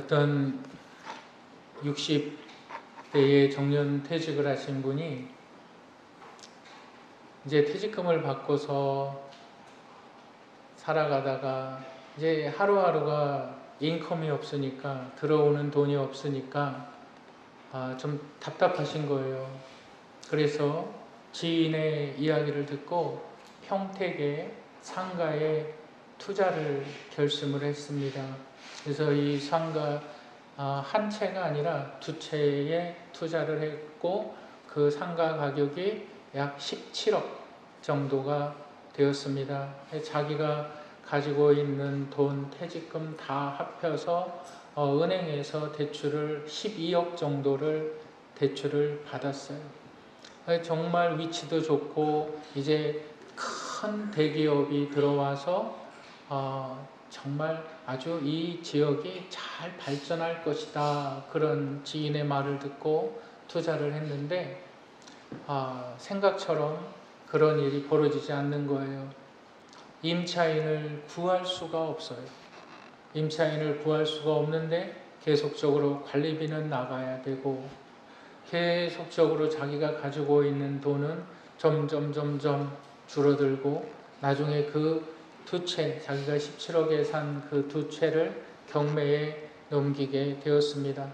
어떤 60대에 정년 퇴직을 하신 분이 이제 퇴직금을 받고서 살아가다가 이제 하루하루가 인컴이 없으니까, 들어오는 돈이 없으니까 좀 답답하신 거예요. 그래서 지인의 이야기를 듣고 평택의 상가에 투자를 결심을 했습니다. 그래서 이 상가 한 채가 아니라 두 채에 투자를 했고, 그 상가 가격이 약 17억 정도가 되었습니다. 자기가 가지고 있는 돈, 퇴직금 다 합해서 은행에서 대출을 12억 정도를 대출을 받았어요. 정말 위치도 좋고 이제 큰 대기업이 들어와서 정말 아주 이 지역이 잘 발전할 것이다, 그런 지인의 말을 듣고 투자를 했는데 생각처럼 그런 일이 벌어지지 않는 거예요. 임차인을 구할 수가 없어요. 임차인을 구할 수가 없는데 계속적으로 관리비는 나가야 되고, 계속적으로 자기가 가지고 있는 돈은 점점 줄어들고, 나중에 그 두 채, 자기가 17억에 산 그 두 채를 경매에 넘기게 되었습니다.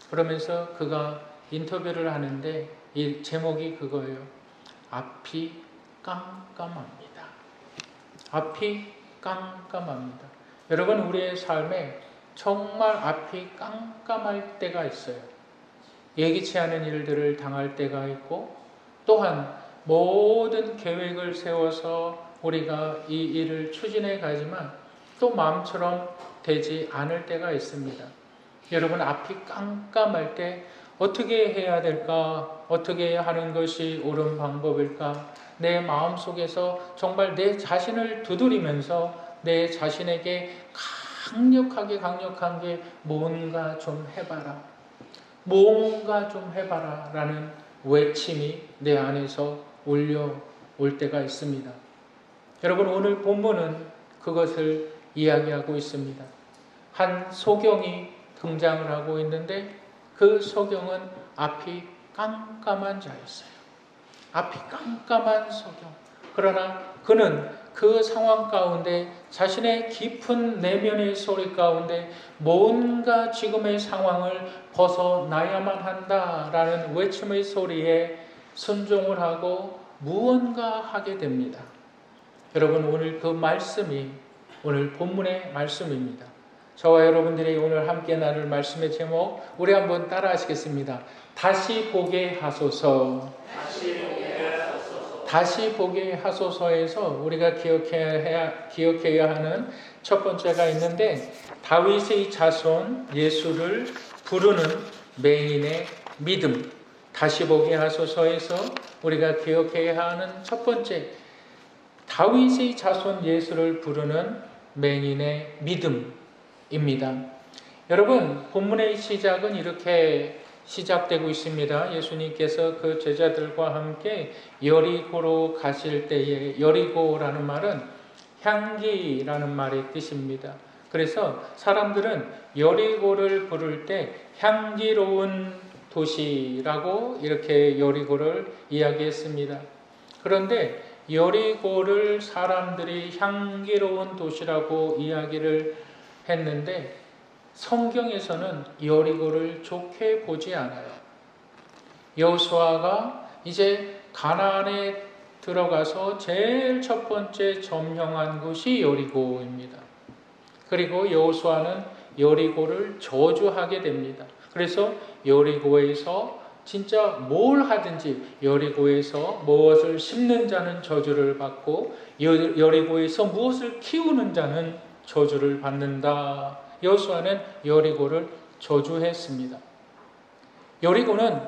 그러면서 그가 인터뷰를 하는데 이 제목이 그거예요. 앞이 깜깜합니다. 앞이 깜깜합니다. 여러분, 우리의 삶에 정말 앞이 깜깜할 때가 있어요. 예기치 않은 일들을 당할 때가 있고, 또한 모든 계획을 세워서 우리가 이 일을 추진해 가지만 또 마음처럼 되지 않을 때가 있습니다. 여러분, 앞이 깜깜할 때 어떻게 해야 될까? 어떻게 하는 것이 옳은 방법일까? 내 마음속에서 정말 내 자신을 두드리면서 내 자신에게 강력한 게 뭔가 좀 해봐라, 뭔가 좀 해봐라 라는 외침이 내 안에서 올려올 때가 있습니다. 여러분, 오늘 본문은 그것을 이야기하고 있습니다. 한 소경이 등장을 하고 있는데 그 소경은 앞이 깜깜한 자였어요. 앞이 깜깜한 소경. 그러나 그는 그 상황 가운데 자신의 깊은 내면의 소리 가운데 뭔가 지금의 상황을 벗어나야만 한다라는 외침의 소리에 순종을 하고 무언가 하게 됩니다. 여러분, 오늘 그 말씀이 오늘 본문의 말씀입니다. 저와 여러분들이 오늘 함께 나눌 말씀의 제목, 우리 한번 따라 하시겠습니다. 다시 보게 하소서. 다시 보게 하소서에서 우리가 기억해야 하는 첫 번째가 있는데, 다윗의 자손 예수를 부르는 맹인의 믿음. 다시 보게 하소서에서 우리가 기억해야 하는 첫 번째, 다윗의 자손 예수를 부르는 맹인의 믿음입니다. 여러분, 본문의 시작은 이렇게 시작되고 있습니다. 예수님께서 그 제자들과 함께 여리고로 가실 때에, 여리고라는 말은 향기라는 말의 뜻입니다. 그래서 사람들은 여리고를 부를 때 향기로운 도시라고 이렇게 여리고를 이야기했습니다. 그런데 여리고를 사람들이 향기로운 도시라고 이야기를 했는데 성경에서는 여리고를 좋게 보지 않아요. 여호수아가 이제 가나안에 들어가서 제일 첫 번째 점령한 곳이 여리고입니다. 그리고 여호수아는 여리고를 저주하게 됩니다. 그래서 여리고에서 진짜 뭘 하든지, 여리고에서 무엇을 심는 자는 저주를 받고 여리고에서 무엇을 키우는 자는 저주를 받는다. 여호수아는 여리고를 저주했습니다. 여리고는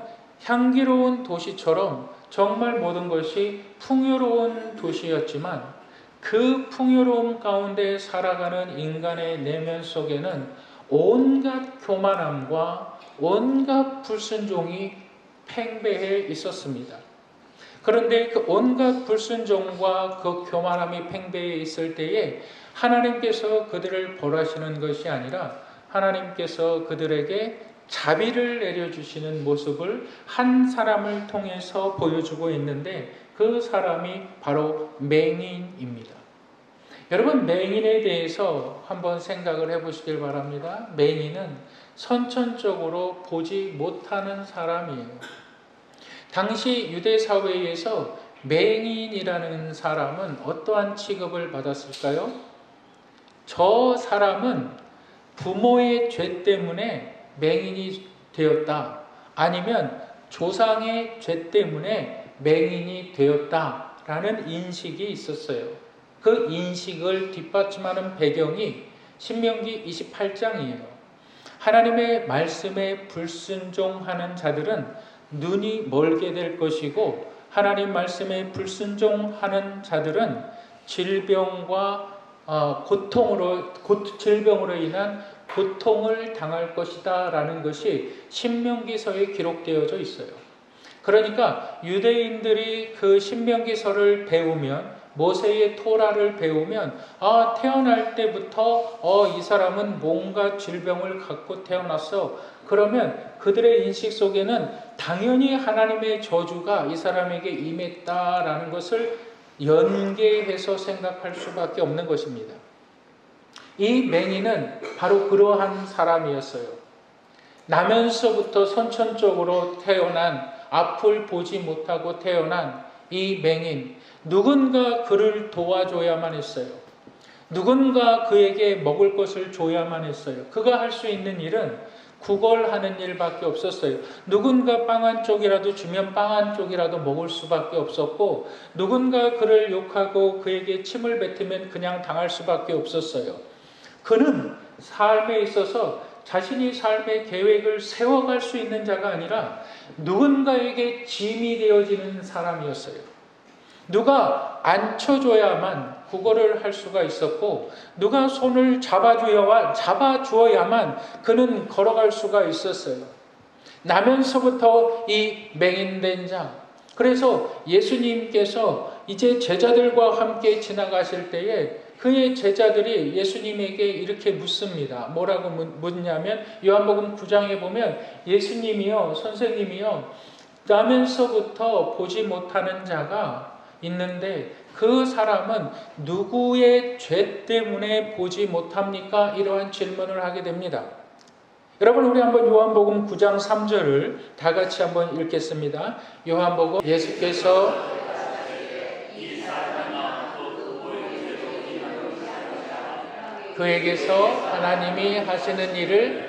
향기로운 도시처럼 정말 모든 것이 풍요로운 도시였지만 그 풍요로움 가운데 살아가는 인간의 내면 속에는 온갖 교만함과 온갖 불순종이 팽배해 있었습니다. 그런데 그 온갖 불순종과 그 교만함이 팽배해 있을 때에 하나님께서 그들을 벌하시는 것이 아니라 하나님께서 그들에게 자비를 내려주시는 모습을 한 사람을 통해서 보여주고 있는데 그 사람이 바로 맹인입니다. 여러분, 맹인에 대해서 한번 생각을 해보시길 바랍니다. 맹인은 선천적으로 보지 못하는 사람이에요. 당시 유대 사회에서 맹인이라는 사람은 어떠한 취급을 받았을까요? 저 사람은 부모의 죄 때문에 맹인이 되었다. 아니면 조상의 죄 때문에 맹인이 되었다라는 인식이 있었어요. 그 인식을 뒷받침하는 배경이 신명기 28장이에요. 하나님의 말씀에 불순종하는 자들은 눈이 멀게 될 것이고 하나님 말씀에 불순종하는 자들은 질병과 질병으로 인한 고통을 당할 것이다 라는 것이 신명기서에 기록되어져 있어요. 그러니까 유대인들이 그 신명기서를 배우면, 모세의 토라를 배우면 태어날 때부터 이 사람은 뭔가 질병을 갖고 태어났어. 그러면 그들의 인식 속에는 당연히 하나님의 저주가 이 사람에게 임했다라는 것을 연계해서 생각할 수밖에 없는 것입니다. 이 맹인은 바로 그러한 사람이었어요. 나면서부터 선천적으로 태어난, 앞을 보지 못하고 태어난 이 맹인, 누군가 그를 도와줘야만 했어요. 누군가 그에게 먹을 것을 줘야만 했어요. 그가 할 수 있는 일은 구걸하는 일밖에 없었어요. 누군가 빵 한 쪽이라도 주면 빵 한 쪽이라도 먹을 수밖에 없었고, 누군가 그를 욕하고 그에게 침을 뱉으면 그냥 당할 수밖에 없었어요. 그는 삶에 있어서 자신이 삶의 계획을 세워갈 수 있는 자가 아니라 누군가에게 짐이 되어지는 사람이었어요. 누가 앉혀줘야만 구걸을 할 수가 있었고, 누가 손을 잡아주어야만 그는 걸어갈 수가 있었어요. 나면서부터 이 맹인된 자. 그래서 예수님께서 이제 제자들과 함께 지나가실 때에 그의 제자들이 예수님에게 이렇게 묻습니다. 뭐라고 묻냐면 요한복음 9장에 보면 예수님이요, 선생님이요, 나면서부터 보지 못하는 자가 있는데 그 사람은 누구의 죄 때문에 보지 못합니까? 이러한 질문을 하게 됩니다. 여러분, 우리 한번 요한복음 9장 3절을 다 같이 한번 읽겠습니다. 요한복음, 예수께서 그에게서 하나님이 하시는 일을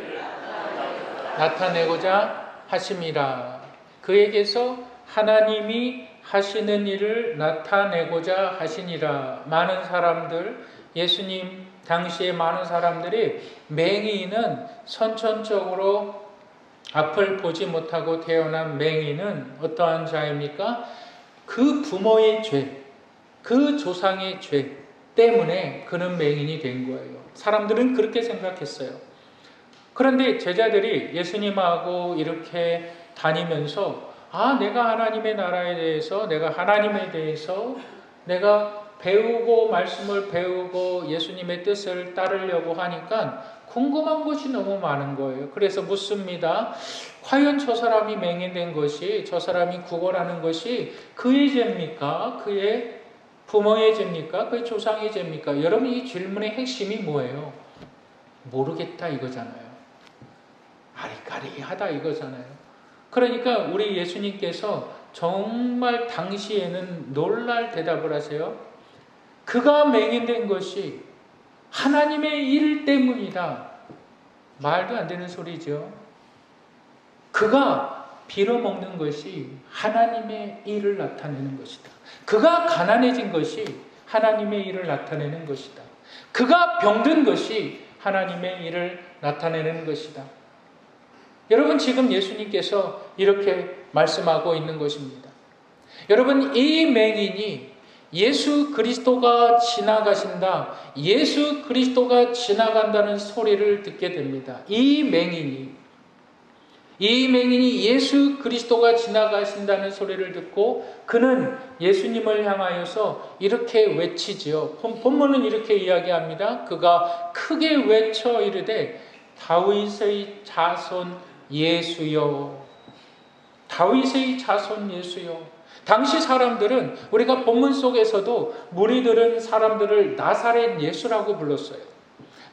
나타내고자 하심이라. 그에게서 하나님이 하시는 일을 나타내고자 하시니라. 많은 사람들, 예수님 당시에 많은 사람들이 맹인은 선천적으로 앞을 보지 못하고 태어난 맹인은 어떠한 자입니까? 그 부모의 죄, 그 조상의 죄 때문에 그는 맹인이 된 거예요. 사람들은 그렇게 생각했어요. 그런데 제자들이 예수님하고 이렇게 다니면서 내가 하나님의 나라에 대해서, 내가 하나님에 대해서 내가 배우고 말씀을 배우고 예수님의 뜻을 따르려고 하니까 궁금한 것이 너무 많은 거예요. 그래서 묻습니다. 과연 저 사람이 맹인된 것이, 저 사람이 구걸하는 것이 그의 죄입니까? 그의 부모의 죄입니까? 그의 조상의 죄입니까? 여러분, 이 질문의 핵심이 뭐예요? 모르겠다 이거잖아요. 아리까리하다 이거잖아요. 그러니까 우리 예수님께서 정말 당시에는 놀랄 대답을 하세요. 그가 맹인된 것이 하나님의 일 때문이다. 말도 안 되는 소리죠. 그가 빌어먹는 것이 하나님의 일을 나타내는 것이다. 그가 가난해진 것이 하나님의 일을 나타내는 것이다. 그가 병든 것이 하나님의 일을 나타내는 것이다. 여러분, 지금 예수님께서 이렇게 말씀하고 있는 것입니다. 여러분, 이 맹인이 예수 그리스도가 지나가신다, 예수 그리스도가 지나간다는 소리를 듣게 됩니다. 이 맹인이 예수 그리스도가 지나가신다는 소리를 듣고 그는 예수님을 향하여서 이렇게 외치지요. 본문은 이렇게 이야기합니다. 그가 크게 외쳐 이르되 다윗의 자손 예수여. 다윗의 자손 예수여. 당시 사람들은, 우리가 본문 속에서도 무리들은 사람들을 나사렛 예수라고 불렀어요.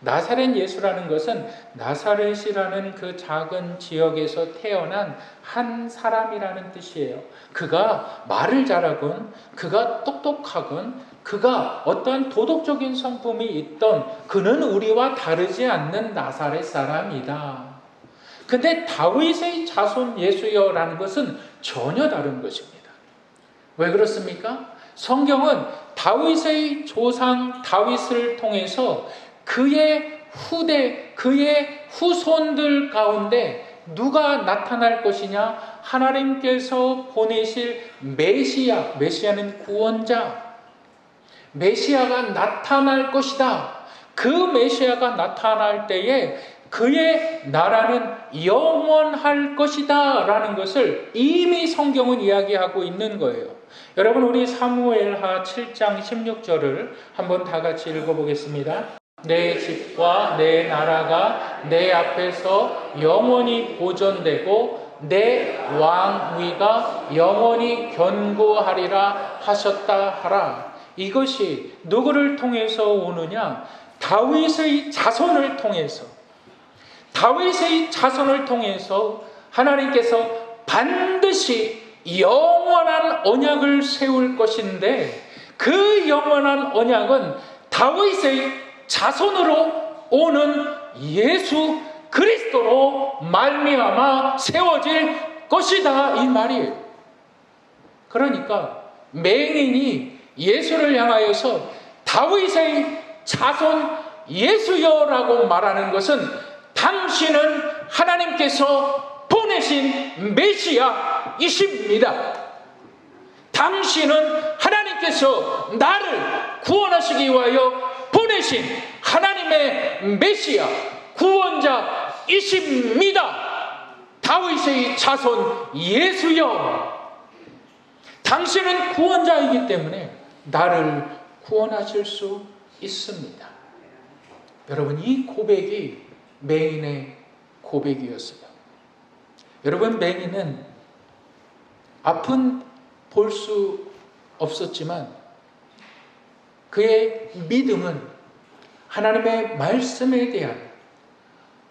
나사렛 예수라는 것은 나사렛이라는 그 작은 지역에서 태어난 한 사람이라는 뜻이에요. 그가 말을 잘하건, 그가 똑똑하건, 그가 어떠한 도덕적인 성품이 있던, 그는 우리와 다르지 않는 나사렛 사람이다. 근데 다윗의 자손 예수여라는 것은 전혀 다른 것입니다. 왜 그렇습니까? 성경은 다윗의 조상 다윗을 통해서 그의 후대, 그의 후손들 가운데 누가 나타날 것이냐? 하나님께서 보내실 메시아, 메시아는 구원자, 메시아가 나타날 것이다. 그 메시아가 나타날 때에 그의 나라는 영원할 것이다 라는 것을 이미 성경은 이야기하고 있는 거예요. 여러분, 우리 사무엘하 7장 16절을 한번 다 같이 읽어보겠습니다. 내 집과 내 나라가 내 앞에서 영원히 보존되고 내 왕위가 영원히 견고하리라 하셨다 하라. 이것이 누구를 통해서 오느냐? 다윗의 자손을 통해서, 다윗의 자손을 통해서 하나님께서 반드시 영원한 언약을 세울 것인데, 그 영원한 언약은 다윗의 자손으로 오는 예수 그리스도로 말미암아 세워질 것이다, 이 말이에요. 그러니까 맹인이 예수를 향하여서 다윗의 자손 예수여라고 말하는 것은 당신은 하나님께서 보내신 메시아이십니다. 당신은 하나님께서 나를 구원하시기 위하여 보내신 하나님의 메시아, 구원자이십니다. 다윗의 자손 예수여. 당신은 구원자이기 때문에 나를 구원하실 수 있습니다. 여러분, 이 고백이 맹인의 고백이었어요. 여러분, 맹인은 앞은 볼 수 없었지만 그의 믿음은 하나님의 말씀에 대한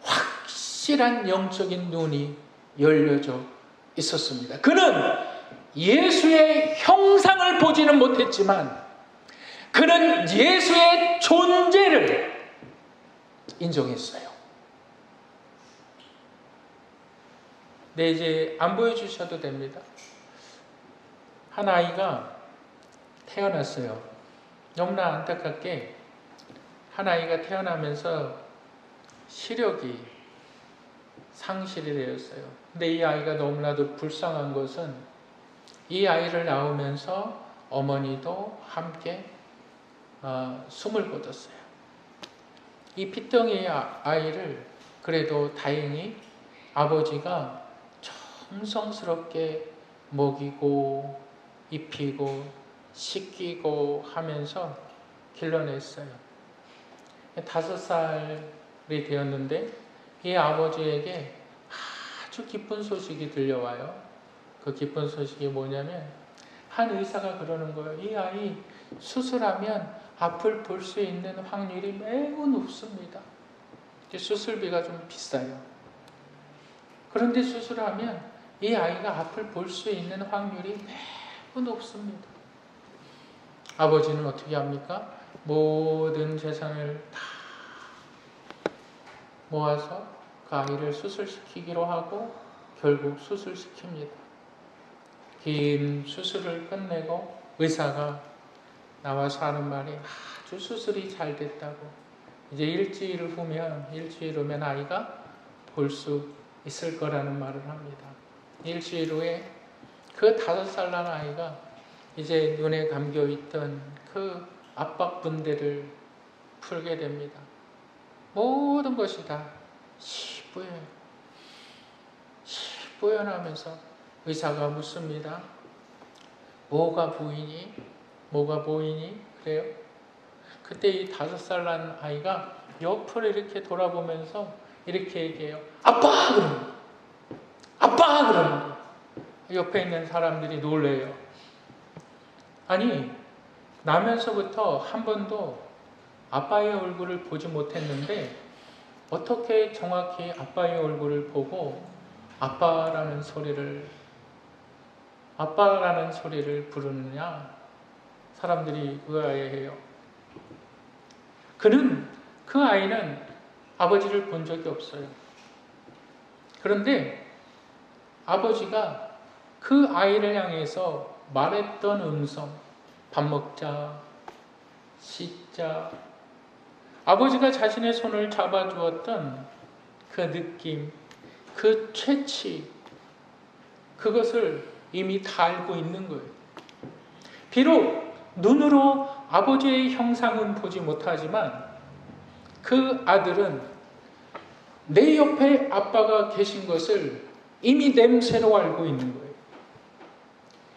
확실한 영적인 눈이 열려져 있었습니다. 그는 예수의 형상을 보지는 못했지만 그는 예수의 존재를 인정했어요. 네, 이제 안 보여주셔도 됩니다. 한 아이가 태어났어요. 너무나 안타깝게 한 아이가 태어나면서 시력이 상실이 되었어요. 근데 이 아이가 너무나도 불쌍한 것은 이 아이를 낳으면서 어머니도 함께 숨을 거뒀어요. 이 핏덩이 아이를 그래도 다행히 아버지가 정성스럽게 먹이고 입히고 씻기고 하면서 길러냈어요. 5살이 되었는데 이 아버지에게 아주 기쁜 소식이 들려와요. 그 기쁜 소식이 뭐냐면 한 의사가 그러는 거예요. 이 아이 수술하면 앞을 볼 수 있는 확률이 매우 높습니다. 수술비가 좀 비싸요. 그런데 수술하면 이 아이가 앞을 볼 수 있는 확률이 매우 높습니다. 아버지는 어떻게 합니까? 모든 재산을 다 모아서 그 아이를 수술시키기로 하고 결국 수술시킵니다. 긴 수술을 끝내고 의사가 나와서 하는 말이 아주 수술이 잘 됐다고. 이제 일주일 후면 아이가 볼 수 있을 거라는 말을 합니다. 일주일 후에 그 5살 난 아이가 이제 눈에 감겨있던 그 압박분대를 풀게 됩니다. 모든 것이 다 시뿌연하면서 의사가 묻습니다. 뭐가 보이니? 뭐가 보이니? 그래요? 그때 이 5살 난 아이가 옆을 이렇게 돌아보면서 이렇게 얘기해요. 아빠! 그러는 거예요. 아빠! 그러는 거예요. 옆에 있는 사람들이 놀래요. 아니, 나면서부터 한 번도 아빠의 얼굴을 보지 못했는데 어떻게 정확히 아빠의 얼굴을 보고 아빠라는 소리를 부르느냐? 사람들이 의아해해요. 그 아이는 아버지를 본 적이 없어요. 그런데 아버지가 그 아이를 향해서 말했던 음성, 밥 먹자, 씻자, 아버지가 자신의 손을 잡아주었던 그 느낌, 그 채취, 그것을 이미 다 알고 있는 거예요. 비록 눈으로 아버지의 형상은 보지 못하지만 그 아들은 내 옆에 아빠가 계신 것을 이미 냄새로 알고 있는 거예요.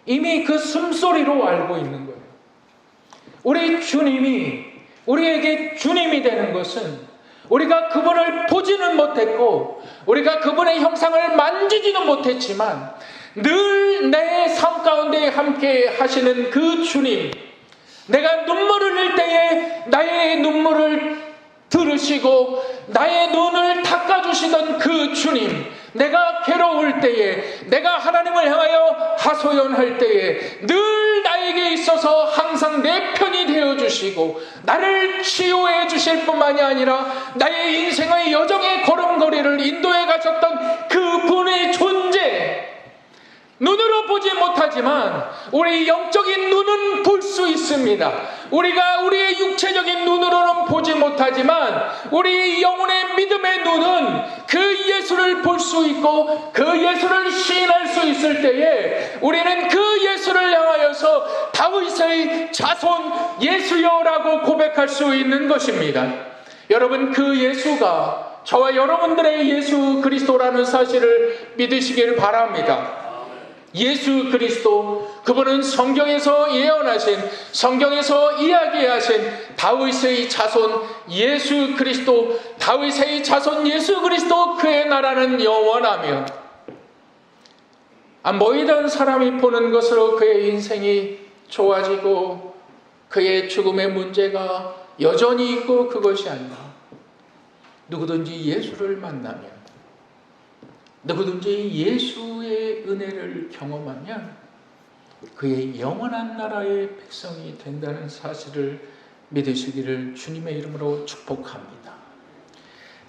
이미 그 숨소리로 알고 있는 거예요. 우리 주님이 우리에게 주님이 되는 것은 우리가 그분을 보지는 못했고 우리가 그분의 형상을 만지지는 못했지만 늘 내 삶 가운데 함께 하시는 그 주님, 내가 눈물을 흘릴 때에 나의 눈물을 들으시고 나의 눈을 닦아주시던 그 주님, 내가 괴로울 때에, 내가 하나님을 향하여 하소연할 때에 늘 나에게 있어서 항상 내 편이 되어주시고 나를 치유해 주실 뿐만이 아니라 나의 인생의 여정의 걸음걸이를 인도해 가셨던 그분의 존재, 눈으로 보지 못하지만 우리 영적인 눈은 볼 수 있습니다. 우리가 우리의 육체적인 눈으로는 보지 못하지만 우리 영혼의 믿음의 눈은 그 예수를 볼 수 있고 그 예수를 시인할 수 있을 때에 우리는 그 예수를 향하여서 다윗의 자손 예수여라고 고백할 수 있는 것입니다. 여러분, 그 예수가 저와 여러분들의 예수 그리스도라는 사실을 믿으시길 바랍니다. 예수 그리스도, 그분은 성경에서 예언하신, 성경에서 이야기하신 다윗의 자손 예수 그리스도, 다윗의 자손 예수 그리스도, 그의 나라는 영원하며 모이던 사람이 보는 것으로 그의 인생이 좋아지고 그의 죽음의 문제가 여전히 있고 그것이 아니라 누구든지 예수를 만나면, 누구든지 예수의 은혜를 경험하면 그의 영원한 나라의 백성이 된다는 사실을 믿으시기를 주님의 이름으로 축복합니다.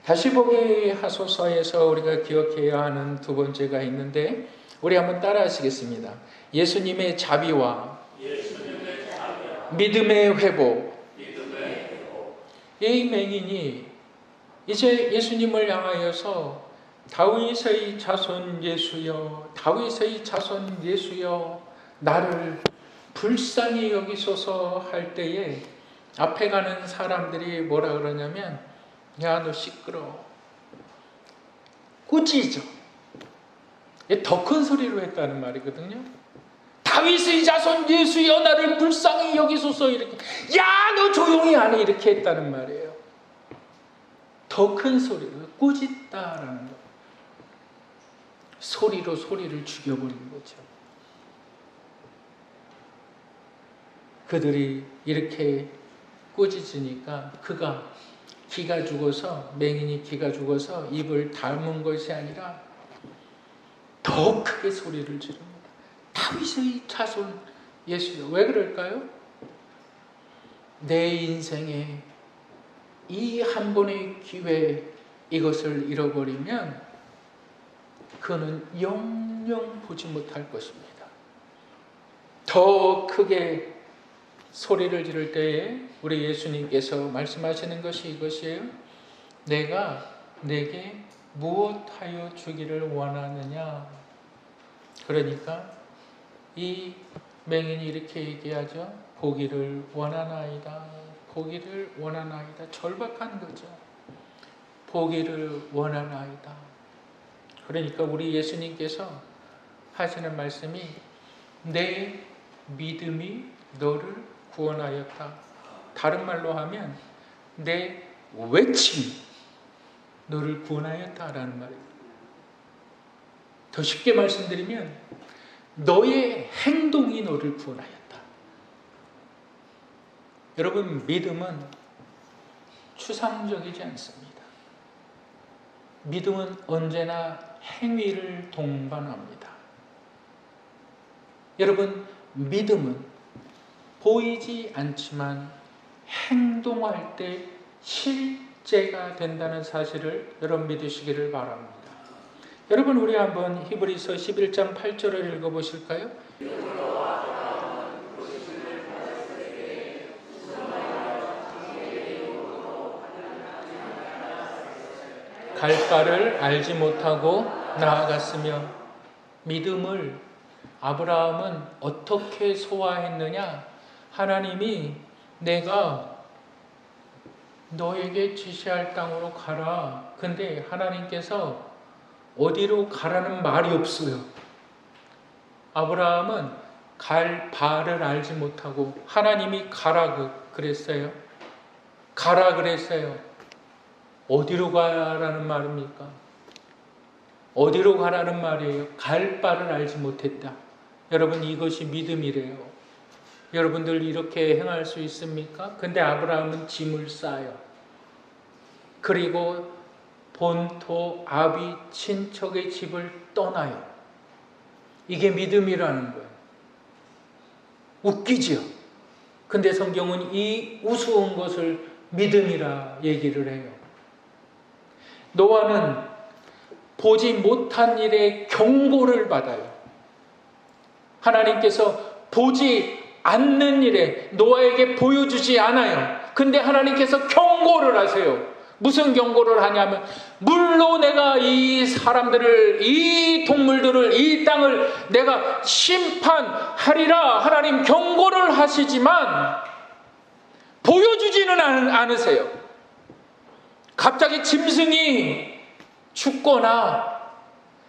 다시 보기 하소서에서 우리가 기억해야 하는 두 번째가 있는데 우리 한번 따라 하시겠습니다. 예수님의 자비와 믿음의 회복. 이 맹인이 이제 예수님을 향하여서 다윗의 자손 예수여, 다윗의 자손 예수여, 나를 불쌍히 여기소서 할 때에 앞에 가는 사람들이 뭐라 그러냐면, 야, 너 시끄러워, 꾸짖어. 더 큰 소리로 했다는 말이거든요. 다윗의 자손 예수여, 나를 불쌍히 여기소서, 이렇게, 야, 너 조용히 안 해, 이렇게 했다는 말이에요. 더 큰 소리로 꾸짖다라는 거예요. 소리로 소리를 죽여버린 거죠. 그들이 이렇게 꾸짖으니까 그가 기가 죽어서, 맹인이 기가 죽어서 입을 닫은 것이 아니라 더 크게 소리를 지릅니다. 다윗의 자손 예수여. 왜 그럴까요? 내 인생에 이 한 번의 기회, 이것을 잃어버리면 그는 영영 보지 못할 것입니다. 더 크게 소리를 지를 때에 우리 예수님께서 말씀하시는 것이 이것이에요. 내가 내게 무엇하여 주기를 원하느냐. 그러니까 이 맹인이 이렇게 얘기하죠. 보기를 원하나이다. 보기를 원하나이다. 절박한 거죠. 보기를 원하나이다. 그러니까 우리 예수님께서 하시는 말씀이 내 믿음이 너를 구원하였다. 다른 말로 하면 내 외침, 너를 구원하였다라는 말입니다. 더 쉽게 말씀드리면 너의 행동이 너를 구원하였다. 여러분, 믿음은 추상적이지 않습니다. 믿음은 언제나 행위를 동반합니다. 여러분, 믿음은 보이지 않지만 행동할 때 실제가 된다는 사실을 여러분 믿으시기를 바랍니다. 여러분, 우리 한번 히브리서 11장 8절을 읽어보실까요? 갈 바를 알지 못하고 나아갔으며. 믿음을 아브라함은 어떻게 소화했느냐? 하나님이 내가 너에게 지시할 땅으로 가라. 근데 하나님께서 어디로 가라는 말이 없어요. 아브라함은 갈 바를 알지 못하고 하나님이 가라 그랬어요. 가라 그랬어요. 어디로 가라는 말입니까? 어디로 가라는 말이에요? 갈 바를 알지 못했다. 여러분, 이것이 믿음이래요. 여러분들 이렇게 행할 수 있습니까? 근데 아브라함은 짐을 싸요. 그리고 본토 아비 친척의 집을 떠나요. 이게 믿음이라는 거예요. 웃기죠? 근데 성경은 이 우스운 것을 믿음이라 얘기를 해요. 노아는 보지 못한 일에 경고를 받아요. 하나님께서 보지 않는 일에 노아에게 보여주지 않아요. 근데 하나님께서 경고를 하세요. 무슨 경고를 하냐면, 물로 내가 이 사람들을, 이 동물들을, 이 땅을 내가 심판하리라 하나님 경고를 하시지만 보여주지는 않으세요. 갑자기 짐승이 죽거나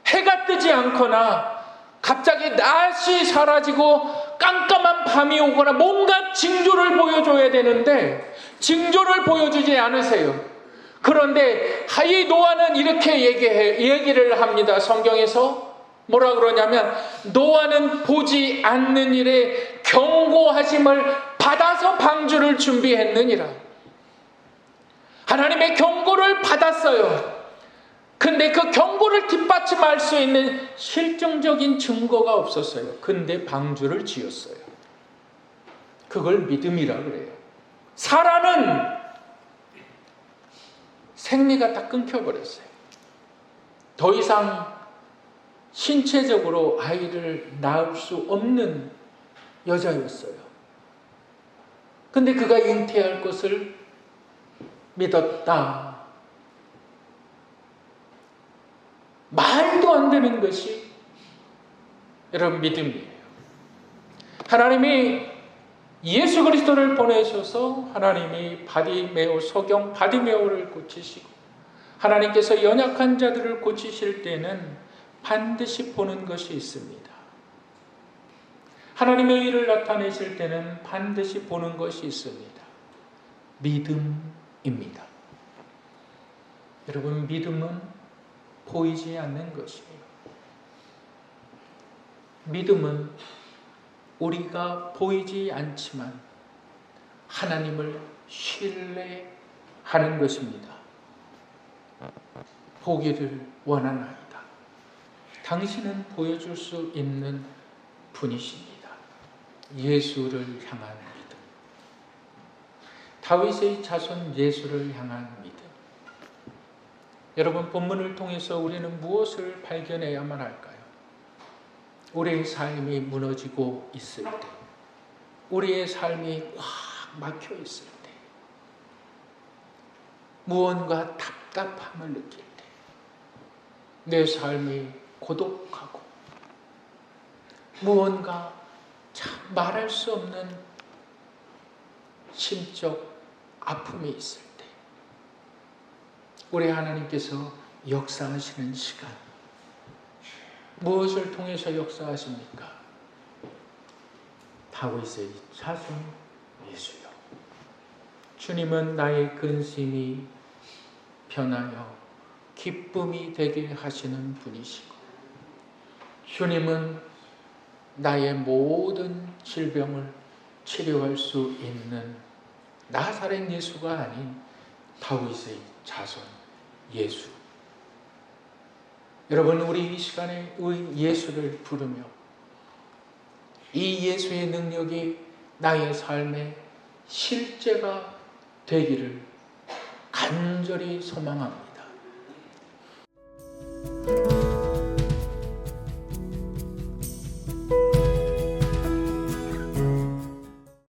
해가 뜨지 않거나 갑자기 낮이 사라지고 깜깜한 밤이 오거나 뭔가 징조를 보여줘야 되는데 징조를 보여주지 않으세요. 그런데 이 노아는 이렇게 얘기를 합니다. 성경에서 뭐라 그러냐면, 노아는 보지 않는 일에 경고하심을 받아서 방주를 준비했느니라. 하나님의 경고를 받았어요. 근데 그 경고를 뒷받침할 수 있는 실증적인 증거가 없었어요. 근데 방주를 지었어요. 그걸 믿음이라 그래요. 사라는 생리가 다 끊겨버렸어요. 더 이상 신체적으로 아이를 낳을 수 없는 여자였어요. 근데 그가 잉태할 것을 믿었다. 말도 안 되는 것이 여러분 믿음이에요. 하나님이 예수 그리스도를 보내셔서 하나님이 소경 바디메오를 고치시고 하나님께서 연약한 자들을 고치실 때는 반드시 보는 것이 있습니다. 하나님의 일을 나타내실 때는 반드시 보는 것이 있습니다. 믿음입니다. 여러분, 믿음은 보이지 않는 것이에요. 믿음은 우리가 보이지 않지만 하나님을 신뢰하는 것입니다. 보기를 원하나이다. 당신은 보여줄 수 있는 분이십니다. 예수를 향한 믿음. 다윗의 자손 예수를 향한 믿음. 여러분, 본문을 통해서 우리는 무엇을 발견해야만 할까요? 우리의 삶이 무너지고 있을 때, 우리의 삶이 확 막혀 있을 때, 무언가 답답함을 느낄 때, 내 삶이 고독하고 무언가 참 말할 수 없는 심적 아픔이 있을 때, 우리 하나님께서 역사하시는 시간, 무엇을 통해서 역사하십니까? 다윗의 자손 예수요. 주님은 나의 근심이 변하여 기쁨이 되게 하시는 분이시고, 주님은 나의 모든 질병을 치료할 수 있는 나사렛 예수가 아닌 다윗의 자손 예수. 여러분, 우리 이 시간에 의 예수를 부르며 이 예수의 능력이 나의 삶의 실제가 되기를 간절히 소망합니다.